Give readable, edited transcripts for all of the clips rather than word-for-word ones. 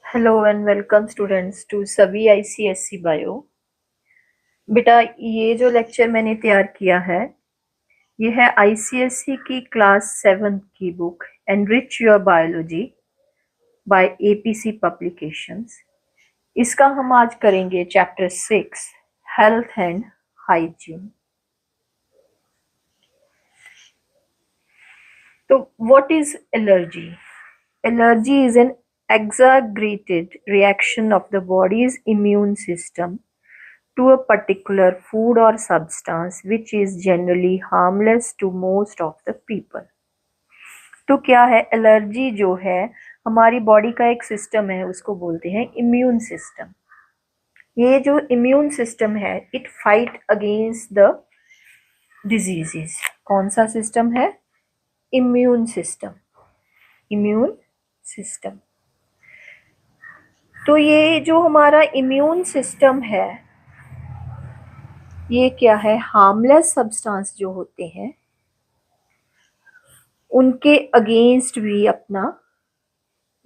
Hello and welcome students to सभी ICSE bio. बेटा, ये जो लेक्चर मैंने तैयार किया है ये है आईसीएसई की क्लास 7 की book enrich your biology by APC publications. इसका हम आज करेंगे चैप्टर 6 हेल्थ एंड हाइजीन। तो what is allergy? Allergy is an exaggerated reaction of the body's immune system to a particular food or substance which is generally harmless to most of the people। तो क्या है allergy? जो है हमारी body का एक system है, उसको बोलते हैं इम्यून सिस्टम। ये जो इम्यून सिस्टम है it fight against the diseases. कौन सा सिस्टम है? Immune system. Immune system. तो ये जो हमारा इम्यून सिस्टम है ये क्या है? हार्मलेस सब्सटेंस जो होते हैं उनके अगेंस्ट भी अपना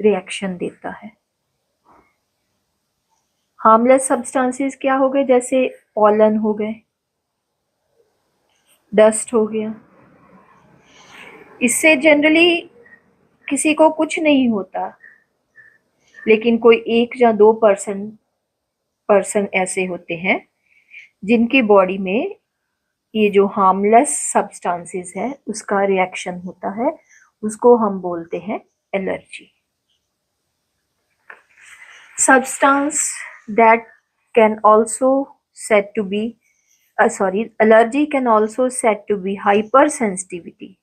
रिएक्शन देता है। हार्मलेस सब्सटेंसेस क्या हो गए? जैसे पॉलन हो गए, डस्ट हो गया। इससे जनरली किसी को कुछ नहीं होता, लेकिन कोई 1 या 2% ऐसे होते हैं जिनकी बॉडी में ये जो हार्मलेस सब्सटेंसेस है उसका रिएक्शन होता है। उसको हम बोलते हैं allergy. Substance that can also said to be allergy can also said to be hypersensitivity।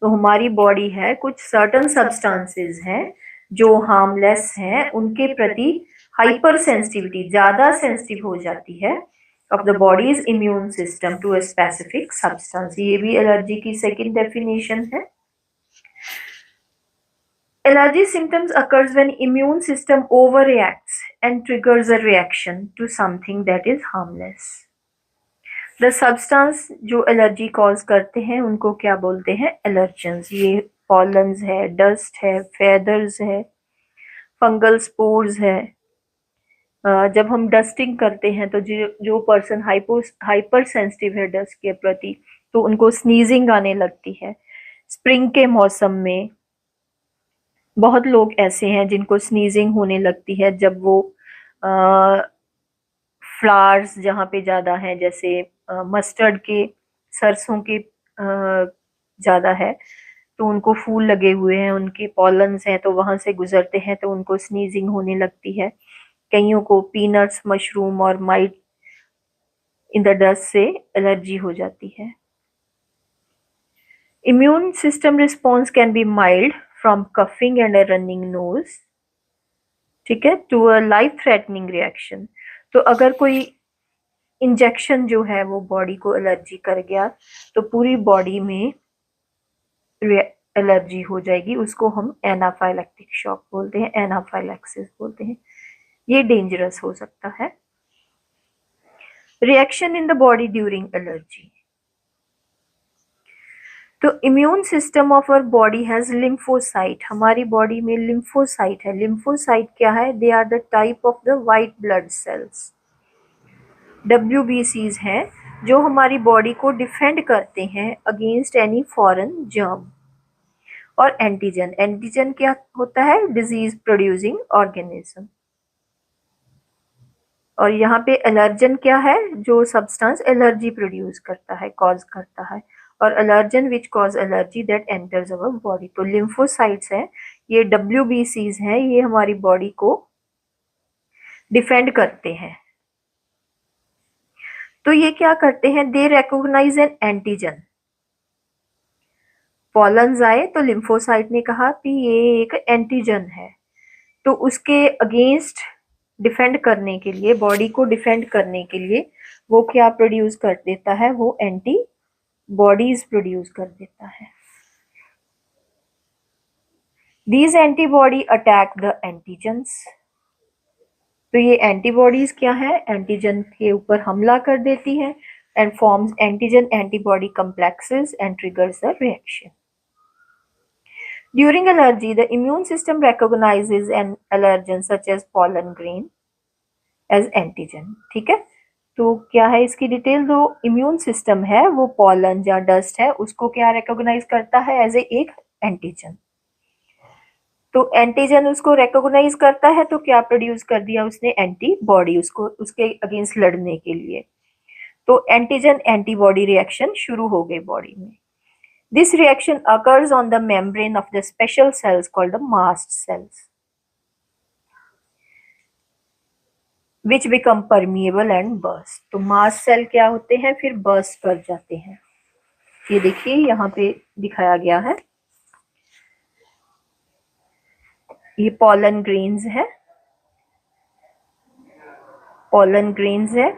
तो हमारी बॉडी है, कुछ सर्टन सब्सटेंसेस हैं जो हार्मलेस हैं, उनके प्रति हाइपर सेंसिटिविटी, ज्यादा सेंसिटिव हो जाती है of the body's immune system to a specific substance. ये भी एलर्जी की सेकंड डेफिनेशन है। Allergy symptoms occurs when immune system overreacts and triggers a reaction to something that is harmless। The substance जो allergy cause करते हैं उनको क्या बोलते हैं? एलर्जेंस। ये पॉलन्स है, डस्ट है, फेदर्स है, फंगल स्पोर्स है। जब हम डस्टिंग करते हैं तो जो पर्सन हाइपर सेंसिटिव है डस्ट के प्रति, तो उनको स्नीजिंग आने लगती है। स्प्रिंग के मौसम में बहुत लोग ऐसे हैं जिनको स्नीजिंग होने लगती है जब वो फ्लावर्स जहाँ पे ज़्यादा हैं, जैसे मस्टर्ड के, सरसों के ज़्यादा है तो उनको फूल लगे हुए हैं, उनके पॉलन्स हैं तो वहाँ से गुजरते हैं तो उनको स्नीजिंग होने लगती है। कईयों को पीनट्स, मशरूम और माइट इन द डस्ट से एलर्जी हो जाती है। Immune system response can be mild from coughing and a running nose, ठीक है, to a life threatening reaction. तो अगर कोई इंजेक्शन जो है वो बॉडी को एलर्जी कर गया तो पूरी बॉडी में एलर्जी हो जाएगी। उसको हम एनाफाइलैक्टिक शॉक बोलते हैं, एनाफाइलैक्सिस बोलते हैं। ये डेंजरस हो सकता है। Reaction in the body during allergy. तो immune system of our body has lymphocyte. हमारी बॉडी में लिम्फोसाइट है। लिम्फोसाइट क्या है? They are the type of the white blood cells. WBCs हैं जो हमारी बॉडी को डिफेंड करते हैं अगेंस्ट एनी फॉरेन जर्म। और एंटीजन, एंटीजन क्या होता है? Disease producing organism. और यहाँ पे एलर्जन क्या है? जो सब्सटेंस एलर्जी प्रोड्यूस करता है, कॉज करता है। और allergen which cause allergy that enters our body. तो लिम्फोसाइट्स हैं, ये WBCs हैं, ये हमारी बॉडी को डिफेंड करते हैं। तो ये क्या करते हैं? दे रिकॉग्नाइज एन एंटीजन। पॉलन्स आए तो लिम्फोसाइट ने कहा कि ये एक एंटीजन है, तो उसके अगेंस्ट डिफेंड करने के लिए, बॉडी को डिफेंड करने के लिए वो क्या प्रोड्यूस कर देता है? वो एंटी बॉडीज प्रोड्यूस कर देता है। These antibody attack the antigens. तो ये एंटीबॉडीज क्या है? एंटीजन के ऊपर हमला कर देती है and forms antigen antibody complexes and triggers the reaction. During allergy, the immune system recognizes an allergen such as pollen grain as antigen. ठीक है, तो क्या है इसकी डिटेल? जो इम्यून सिस्टम है वो पॉलन या डस्ट है उसको क्या रिकॉग्नाइज करता है? एज ए एक एंटीजन। तो एंटीजन उसको रिकॉग्नाइज करता है तो क्या प्रोड्यूस कर दिया उसने? एंटीबॉडी, उसको उसके अगेंस्ट लड़ने के लिए। तो एंटीजन एंटीबॉडी रिएक्शन शुरू हो गई बॉडी में। This reaction occurs on the membrane of the special cells called the mast cells which become permeable and burst. तो मास्ट सेल क्या होते हैं? फिर बर्स्ट कर जाते हैं। ये देखिए यहाँ पे दिखाया गया है, ये पॉलन ग्रेन्स है, पॉलन ग्रेन्स है।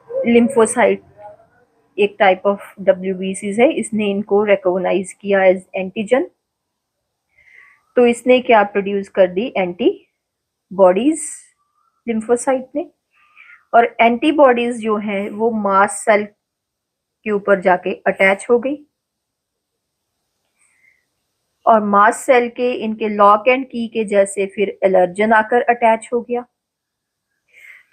लिम्फोसाइट एक टाइप ऑफ WBCs है, इसने इनको रिकॉग्नाइज किया एज एंटीजन, तो इसने क्या प्रोड्यूस कर दी? एंटीबॉडीज लिम्फोसाइट ने। और एंटीबॉडीज जो है वो मास्ट सेल के ऊपर जाके अटैच हो गई और मास्ट सेल के इनके लॉक एंड की के जैसे फिर एलर्जन आकर अटैच हो गया,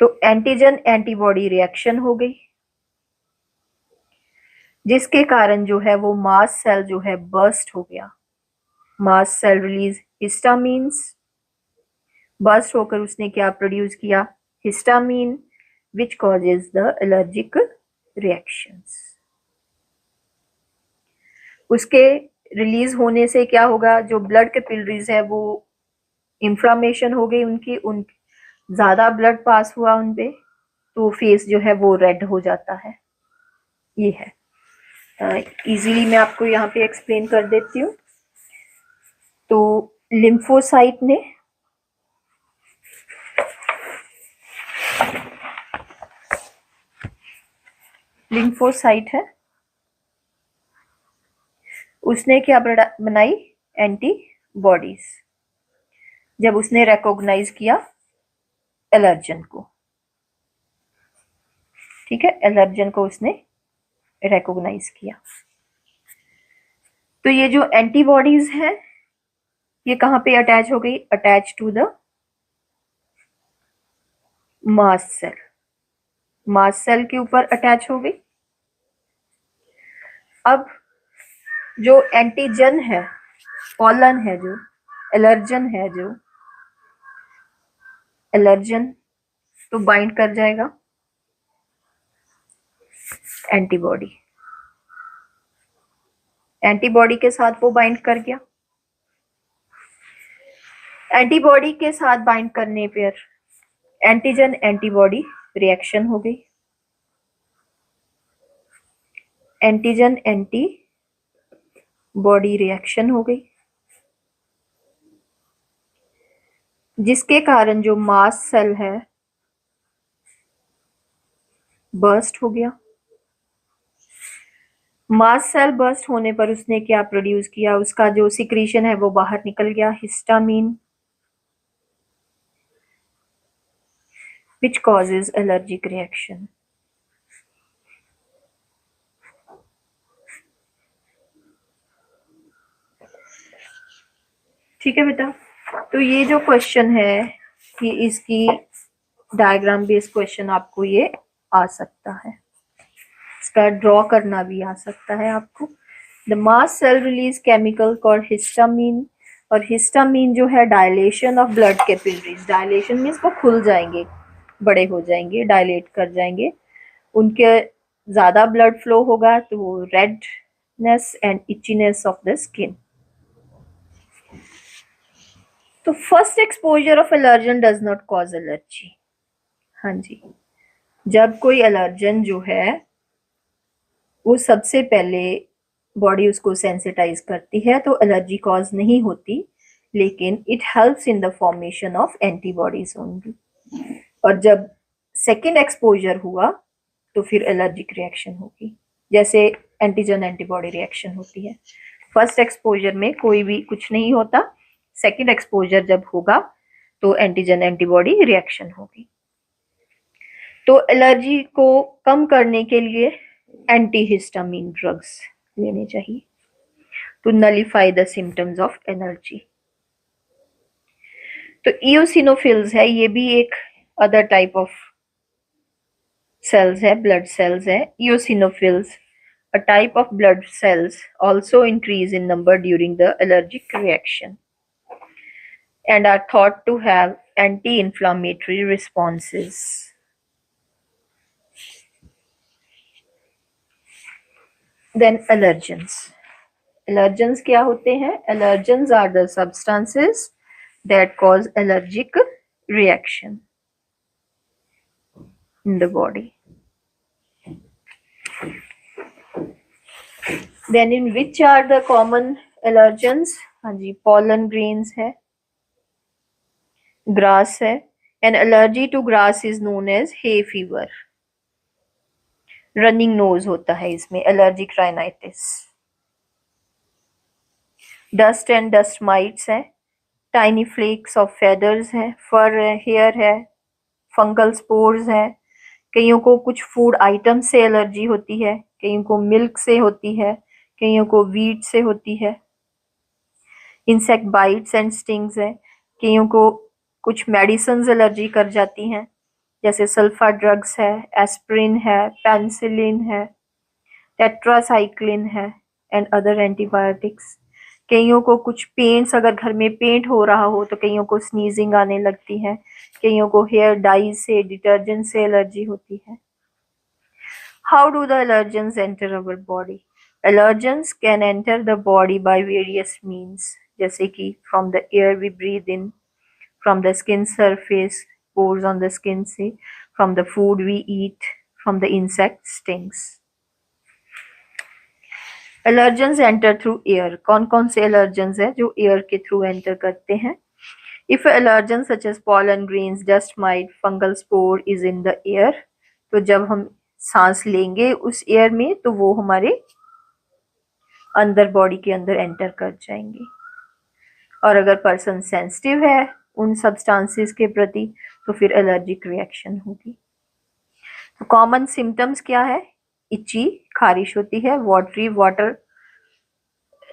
तो एंटीजन एंटीबॉडी रिएक्शन हो गई, जिसके कारण जो है वो मास्ट सेल जो है बर्स्ट हो गया। Mast cell release histamines, burst होकर उसने क्या प्रोड्यूस किया? Histamine, which causes the allergic reactions. उसके रिलीज होने से क्या होगा? जो ब्लड कैपिलरीज है वो इंफ्लामेशन हो गई उनकी, उन ज्यादा ब्लड पास हुआ उन पे, तो फेस जो है वो रेड हो जाता है। ये है, इजीली मैं आपको यहाँ पे एक्सप्लेन कर देती हूँ। तो लिम्फोसाइट ने लिम्फोसाइट है, उसने क्या बनाई? एंटीबॉडीज, जब उसने रिकॉग्नाइज किया एलर्जन को। ठीक है, एलर्जन को उसने रिकॉग्नाइज किया। तो ये जो एंटीबॉडीज है ये कहां पे अटैच हो गई? Attach to the mast cell, mast cell के ऊपर अटैच हो गई। अब जो एंटीजन है, पॉलन है, जो एलर्जन है, जो एलर्जन तो बाइंड कर जाएगा एंटीबॉडी, एंटीबॉडी के साथ वो बाइंड कर गया। एंटीबॉडी के साथ बाइंड करने पर एंटीजन एंटीबॉडी रिएक्शन हो गई, एंटीजन एंटी बॉडी रिएक्शन हो गई, जिसके कारण जो मास्ट सेल है बर्स्ट हो गया। मास्ट सेल बर्स्ट होने पर उसने क्या प्रोड्यूस किया? उसका जो सिक्रीशन है वो बाहर निकल गया, histamine, which causes allergic reaction. ठीक है बेटा, तो ये जो क्वेश्चन है कि इसकी डायग्राम बेस्ड क्वेश्चन आपको ये आ सकता है, इसका ड्रॉ करना भी आ सकता है आपको। The mast cell release chemical called histamine, और हिस्टामीन जो है dilation of blood capillaries, dilation means वो खुल जाएंगे, बड़े हो जाएंगे, डायलेट कर जाएंगे, उनके ज्यादा ब्लड फ्लो होगा तो वो redness and itchiness of the skin. तो first exposure of allergen does not cause allergy. हाँ जी, जब कोई एलर्जन जो है वो सबसे पहले बॉडी उसको सेंसिटाइज करती है तो एलर्जी कॉज नहीं होती, लेकिन it helps in the formation of antibodies only. और जब सेकेंड एक्सपोजर हुआ तो फिर एलर्जिक रिएक्शन होगी, जैसे एंटीजन एंटीबॉडी रिएक्शन होती है। फर्स्ट एक्सपोजर में कोई भी कुछ नहीं होता, सेकेंड एक्सपोजर जब होगा तो एंटीजन एंटीबॉडी रिएक्शन होगी। तो एलर्जी को कम करने के लिए एंटीहिस्टामिन ड्रग्स लेने चाहिए। to nullify the symptoms of allergy. तो eosinophils है, ये भी एक अदर टाइप ऑफ cells है, blood cells है. Eosinophils, a type of blood cells, also increase in number during the allergic reaction and are thought to have anti-inflammatory responses. Then allergens. Allergens क्या होते हैं? Allergens are the substances that cause allergic reaction in the body. Then in which are the common allergens? हाँ जी, pollen grains है, grass है. An allergy to grass is known as hay fever. Running nose होता है इसमें, allergic rhinitis. Dust and dust mites है, tiny flakes of feathers है, fur है, hair है, fungal spores है. कईयों को कुछ फूड आइटम से एलर्जी होती है, कईयों को मिल्क से होती है, कईयों को वीट से होती है. इंसेक्ट बाइट्स एंड स्टिंग्स है, कईयों को कुछ मेडिसिन एलर्जी कर जाती हैं, जैसे सल्फा ड्रग्स है, एस्प्रिन है, पेनिसिलिन है, टेट्रासाइक्लिन है एंड अदर एंटीबायोटिक्स. कईयों को कुछ पेंट्स, अगर घर में पेंट हो रहा हो तो कईयों को स्नीजिंग आने लगती है, कईयों को हेयर डाई से, डिटर्जेंट से एलर्जी होती है. How do the allergens enter our body? Allergens can enter the body by various means, जैसे कि from the air we breathe in, from the skin surface, pores on the skin से, from the food we eat, from the insect stings. Allergens enter through air. कौन कौन से allergens हैं जो air के through enter करते हैं? If allergens such as pollen grains, dust mite, fungal spore is in the air, तो जब हम सांस लेंगे उस एयर में तो वो हमारे अंदर बॉडी के अंदर एंटर कर जाएंगे. और अगर पर्सन सेंसिटिव है उन सब्सटेंसेस के प्रति तो फिर एलर्जिक रिएक्शन होगी. तो कॉमन सिम्टम्स क्या है? इची, खारिश होती है, वाटरी, वाटर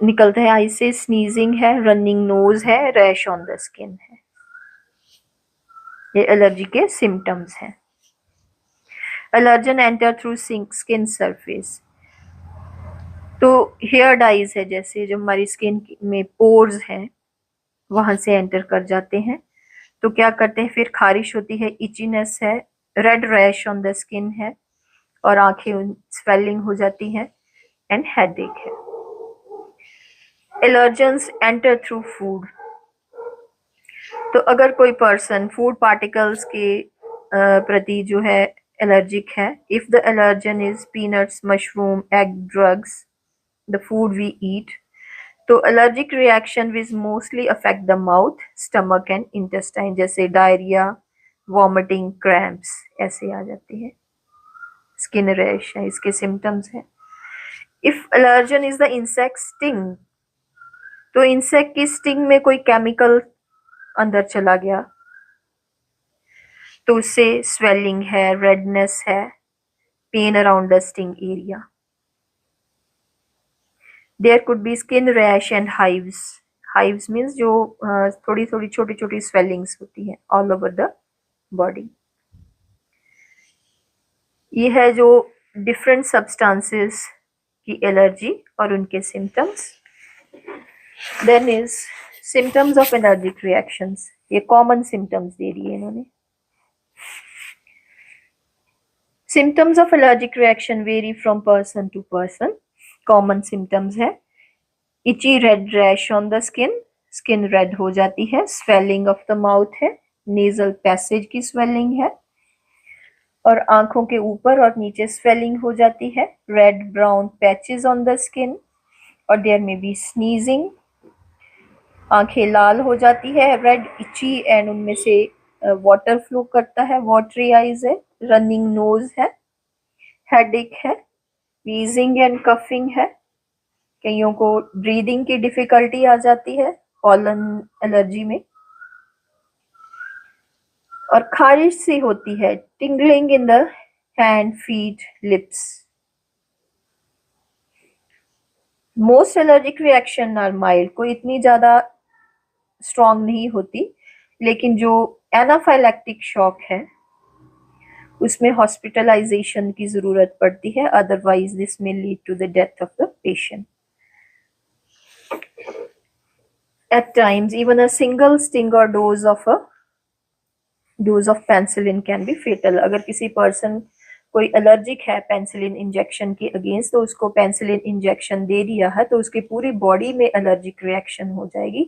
निकलता है आई से, स्नीजिंग है, रनिंग नोज है, रैश ऑन द स्किन है. ये एलर्जी के सिम्टम्स हैं. Allergen enter through skin surface. तो हेयर डाइज है, जैसे जो हमारी स्किन में पोर्स हैं वहां से एंटर कर जाते हैं. तो क्या करते हैं, फिर खारिश होती है, इचीनेस है, red rash on the skin है और आंखें स्वेलिंग हो जाती है एंड हेडेक है. Allergens enter through food. तो अगर कोई पर्सन फूड पार्टिकल्स के प्रति जो है एलर्जिक है, if the allergen is peanuts, mushroom, egg, drugs, the food we eat, तो allergic reaction which mostly affect the mouth, stomach and intestine, जैसे डायरिया, वॉमिटिंग, क्रैम्प्स ऐसे आ जाती है. स्किन रैश है, इसके सिम्टम्स हैं. If allergen is the insect sting, तो इंसेक्ट की स्टिंग में कोई केमिकल अंदर चला गया तो उससे स्वेलिंग है, रेडनेस है, pain around the sting area. There could be skin rash and hives. Hives means जो थोड़ी थोड़ी छोटी छोटी स्वेलिंग्स होती है ऑल ओवर द बॉडी. ये है जो डिफरेंट सब्सटेंसेस की एलर्जी और उनके symptoms. Then is symptoms of allergic reactions. ये कॉमन सिम्टम्स दे दिए इन्होंने. Symptoms of allergic reaction vary from person to person. Common symptoms है itchy red rash on the skin, skin red हो जाती है, swelling of the mouth है, nasal passage की swelling है और आंखों के ऊपर और नीचे swelling हो जाती है, red brown patches on the skin और there may be sneezing. आंखें लाल हो जाती है, red itchy and उनमें से वाटर फ्लो करता है, watery eyes है, रनिंग नोज है, हेडेक है, वीजिंग एंड कफिंग है, कईयों को ब्रीदिंग की डिफिकल्टी आ जाती है पॉलन एलर्जी में और खारिश सी होती है, tingling in the hand, feet, lips. Most allergic reaction are mild, कोई इतनी ज्यादा स्ट्रॉन्ग नहीं होती, लेकिन जो एनाफाइलैक्टिक शॉक है उसमें हॉस्पिटलाइजेशन की जरूरत पड़ती है, otherwise this may lead to the death of the patient. At times, even a single sting or dose of penicillin can be fatal. अगर किसी पर्सन कोई एलर्जिक है पेंसिलिन इंजेक्शन के अगेंस्ट, तो उसको पेंसिलिन इंजेक्शन दे दिया है तो उसकी पूरी बॉडी में एलर्जिक रिएक्शन हो जाएगी,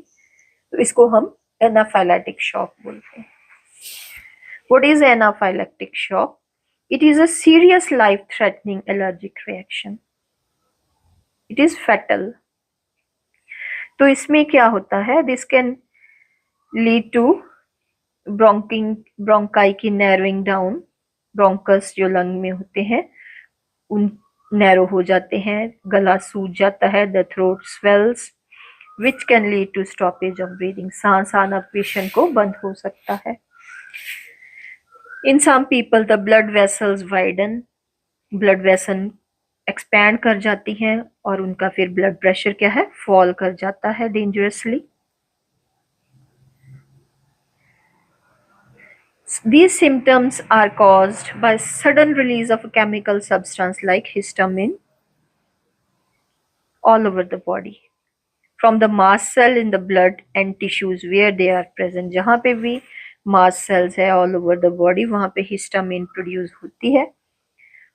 तो इसको हम एनाफाइलैक्टिक शॉक बोलते हैं. What is anaphylactic shock? It is a serious life-threatening allergic reaction. It is fatal. तो इसमें क्या होता है, this can lead to bronchi की नैरोइंग डाउन. ब्रोंकस जो लंग में होते हैं उन नैरो हो जाते हैं, गला सूज जाता है, the throat swells which can lead to stoppage of breathing. सांस आना पेशेंट को बंद हो सकता है. In some people the blood vessels widen, blood vessel expand कर जाती हैं और उनका फिर ब्लड प्रेशर क्या है, फॉल कर जाता है dangerously. These symptoms are caused by sudden release of a chemical substance like histamine all over the body from the mast cell in the blood and tissues where they are present. जहाँ पे भी mast cells है all over the body, वहाँ पे histamine produce होती है,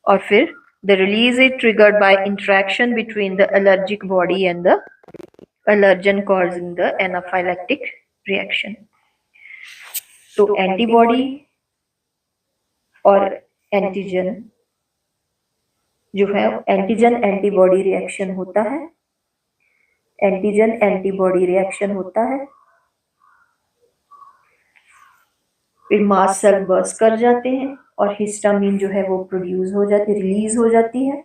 और फिर the release is triggered by interaction between the allergic body and the allergen causing the anaphylactic reaction. तो एंटीबॉडी और एंटीजन जो है, एंटीजन एंटीबॉडी रिएक्शन होता है, एंटीजन एंटीबॉडी रिएक्शन होता है, फिर मास्ट सेल बर्स्ट कर जाते हैं और हिस्टामिन जो है वो प्रोड्यूस हो जाती है, रिलीज हो जाती है,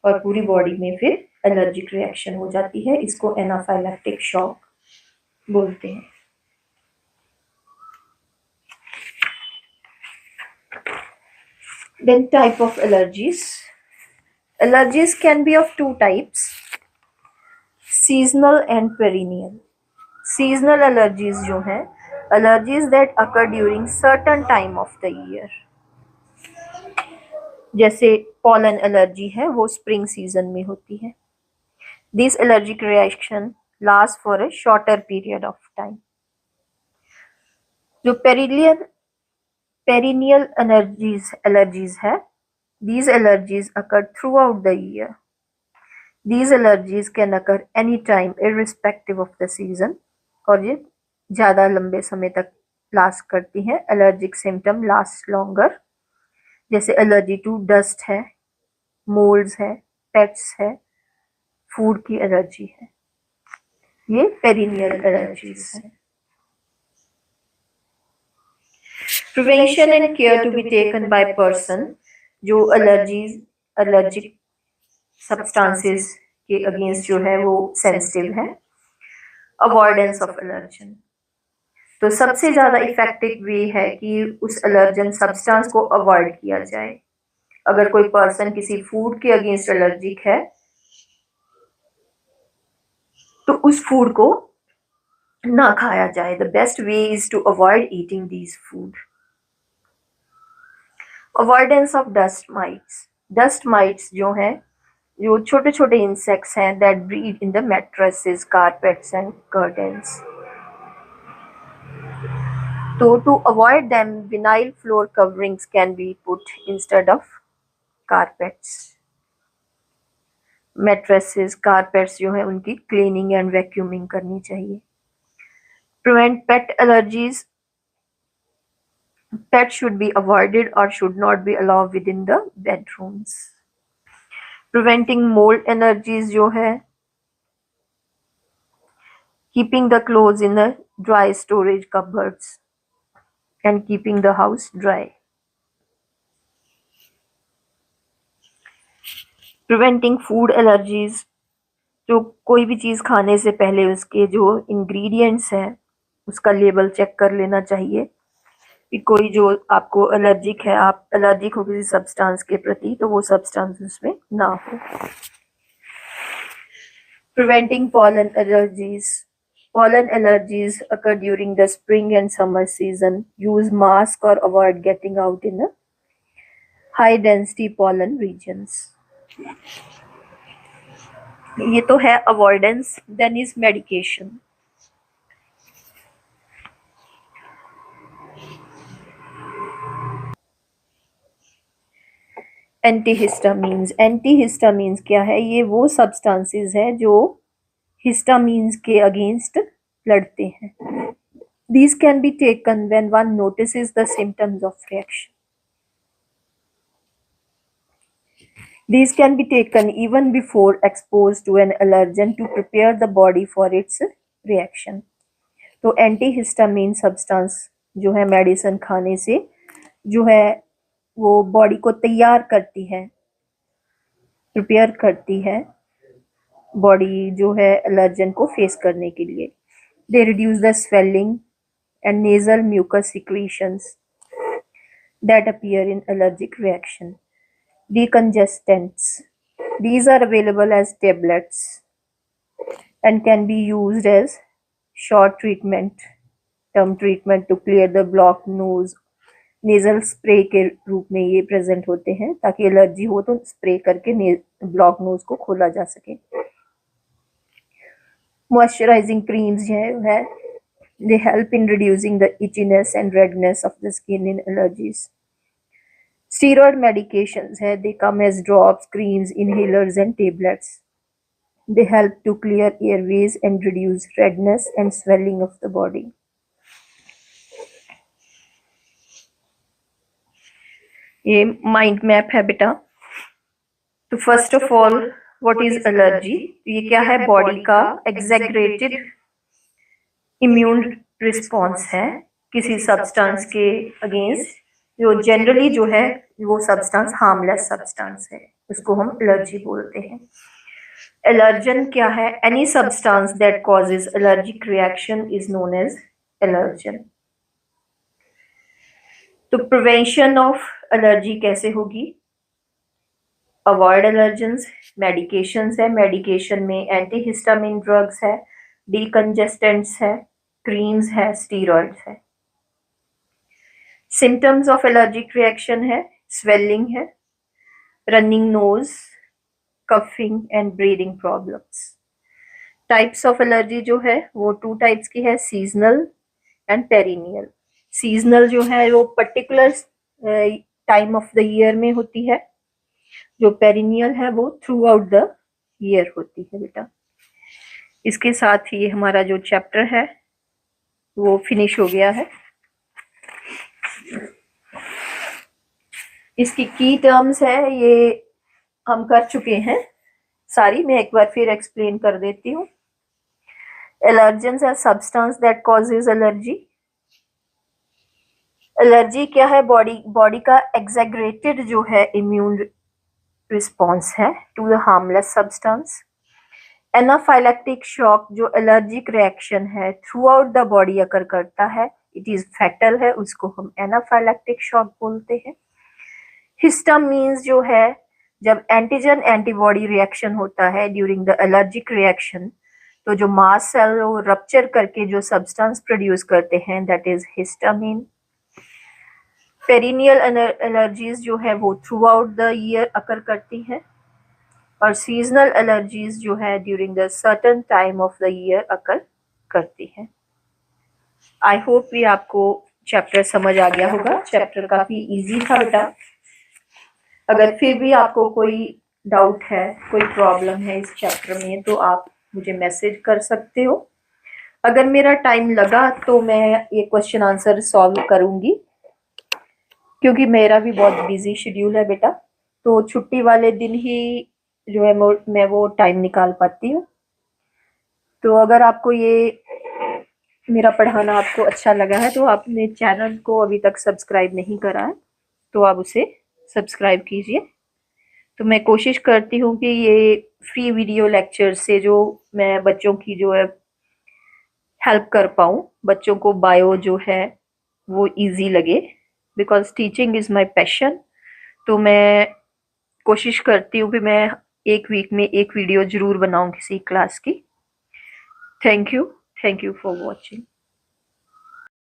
और पूरी बॉडी में फिर एलर्जिक रिएक्शन हो जाती है. इसको एनाफाइलैक्टिक शॉक बोलते हैं. Then type of allergies. Allergies can be of two types, seasonal and perennial. Seasonal allergies जो हैं, allergies that occur during certain time of the year. जैसे pollen allergy है वो spring season में होती है. This allergic reaction lasts for a shorter period of time. जो perennial allergies है, these allergies occur throughout the year. These allergies can occur anytime irrespective of the season, और ये ज़्यादा लंबे समय तक लास्ट करती हैं. एलर्जिक सिम्टम लास्ट लॉन्गर, जैसे एलर्जी टू डस्ट है, मोल्ड्स है, पेट्स है, फूड की एलर्जी है, ये पेरिनियल एलर्जीज हैं. Prevention and care to be taken by person जो एलर्जिक सब्सटेंसेस के अगेंस्ट जो है वो सेंसिटिव है. अवॉइडेंस ऑफ एलर्जन, तो सबसे ज्यादा इफेक्टिव वे है कि उस एलर्जन सब्सटेंस को अवॉइड किया जाए. अगर कोई पर्सन किसी फूड के अगेंस्ट एलर्जिक है तो उस फूड को ना खाया जाए. The best way is to avoid eating these food. Avoidance of dust mites. Dust mites जो हैं, जो छोटे छोटे इंसेक्ट्स हैं that breed in the mattresses, carpets and curtains. तो to avoid them vinyl floor coverings can be put instead of carpets. Mattresses, carpets जो है उनकी क्लीनिंग एंड वैक्यूमिंग करनी चाहिए. Prevent pet allergies. Pets should be avoided or should not be allowed within the bedrooms. Preventing mold allergies जो है, keeping the clothes in the dry storage cupboards and keeping the house dry. Preventing food allergies, जो कोई भी चीज़ खाने से पहले उसके जो इंग्रेडिएंट्स हैं उसका लेबल चेक कर लेना चाहिए कि कोई जो आपको एलर्जिक है, आप एलर्जिक हो किसी सब्सटेंस के प्रति, तो वो सब्सटेंस उसमें ना हो. Preventing pollen allergies. Pollen allergies occur during the spring and summer season. Use mask or avoid getting out in a high density pollen regions. ये तो है avoidance. Then is medication. एंटीहिस्टामीन्स. एंटीहिस्टामीन्स क्या है? ये वो सब्सटेंसेस है जो हिस्टामीन्स के अगेंस्ट लड़ते हैं. These can be taken when one notices the symptoms of reaction. These can be taken even before exposed to an allergen to prepare the body for its reaction. तो एंटीहिस्टामीन substance जो है medicine खाने से जो है वो बॉडी को तैयार करती है, प्रिपेयर करती है बॉडी जो है एलर्जन को फेस करने के लिए. They reduce the swelling and nasal mucus secretions that appear in allergic reaction. Decongestants. These are available as tablets and can be used as short treatment, term treatment to clear the blocked nose. Nasal spray के रूप में ये present होते हैं ताकि allergy हो तो spray करके ब्लॉक नोज को खोला जा सके. मॉइस्चराइजिंग क्रीम्स है they help in reducing the itchiness and redness of the skin in allergies. Steroid medications hai, they come as drops, creams, inhalers and tablets. They help to clear airways and reduce redness and swelling of the body. ये mind map है बेटा. तो first of all what is allergy? ये क्या है? Body का exaggerated immune response है किसी सब्सटेंस के अगेंस्ट जो जनरली जो है वो सब्सटेंस हार्मलेस सब्सटेंस है, उसको हम एलर्जी बोलते हैं. एलर्जन क्या है? Any substance that causes allergic reaction is known as allergen. तो प्रिवेंशन ऑफ एलर्जी कैसे होगी? Avoid allergens. मेडिकेशंस है, मेडिकेशन में एंटीहिस्टामिन ड्रग्स है, डिकंजेस्टेंट्स है, क्रीम्स है, स्टीरॉइड्स है. सिम्टम्स ऑफ एलर्जिक रिएक्शन है स्वेलिंग है, running nose, coughing and breathing problems. Types of allergy जो है वो 2 टाइप्स की है, सीजनल एंड पेरिनियल. सीजनल जो है वो particular time of the year में होती है, जो पेरिनियल है वो थ्रू आउट द ईयर होती है बेटा. इसके साथ ही हमारा जो चैप्टर है वो फिनिश हो गया है. इसकी की टर्म्स है ये हम कर चुके हैं सारी, मैं एक बार फिर एक्सप्लेन कर देती हूँ. Allergens are substance that causes allergy. Allergy क्या है? बॉडी का एग्जैगरेटेड जो है इम्यून रिस्पॉन्स है to the harmless substance. Anaphylactic shock जो एलर्जिक रिएक्शन है throughout the body occur करता है, इट इज फैटल है, उसको हम एनाफाइलैक्टिक शॉक बोलते हैं. हिस्टामीन्स जो है जब एंटीजन एंटीबॉडी रिएक्शन होता है ड्यूरिंग द एलर्जिक रिएक्शन, तो जो मास सेल वो रप्चर करके जो सब्सटेंस प्रोड्यूस करते हैं that is histamine. Perennial allergies जो है वो throughout the year occur करती हैं, और सीजनल एलर्जीज जो है during the certain time of the year occur करती हैं. आई होप ये आपको चैप्टर समझ आ गया होगा. चैप्टर काफी इजी था बेटा. अगर फिर भी आपको कोई डाउट है, कोई प्रॉब्लम है इस चैप्टर में, तो आप मुझे मैसेज कर सकते हो. अगर मेरा टाइम लगा तो मैं ये क्वेश्चन आंसर सॉल्व करूंगी, क्योंकि मेरा भी बहुत बिजी शेड्यूल है बेटा. तो छुट्टी वाले दिन ही जो है मैं वो टाइम निकाल पाती हूँ. तो अगर आपको ये मेरा पढ़ाना आपको अच्छा लगा है तो आपने चैनल को अभी तक सब्सक्राइब नहीं करा है तो आप उसे सब्सक्राइब कीजिए. तो मैं कोशिश करती हूँ कि ये फ्री वीडियो लेक्चर से जो मैं बच्चों की जो है हेल्प कर पाऊँ, बच्चों को बायो जो है वो इजी लगे, because teaching is my passion. तो मैं कोशिश करती हूँ कि मैं एक वीक में एक वीडियो जरूर बनाऊं किसी क्लास की। Thank you for watching.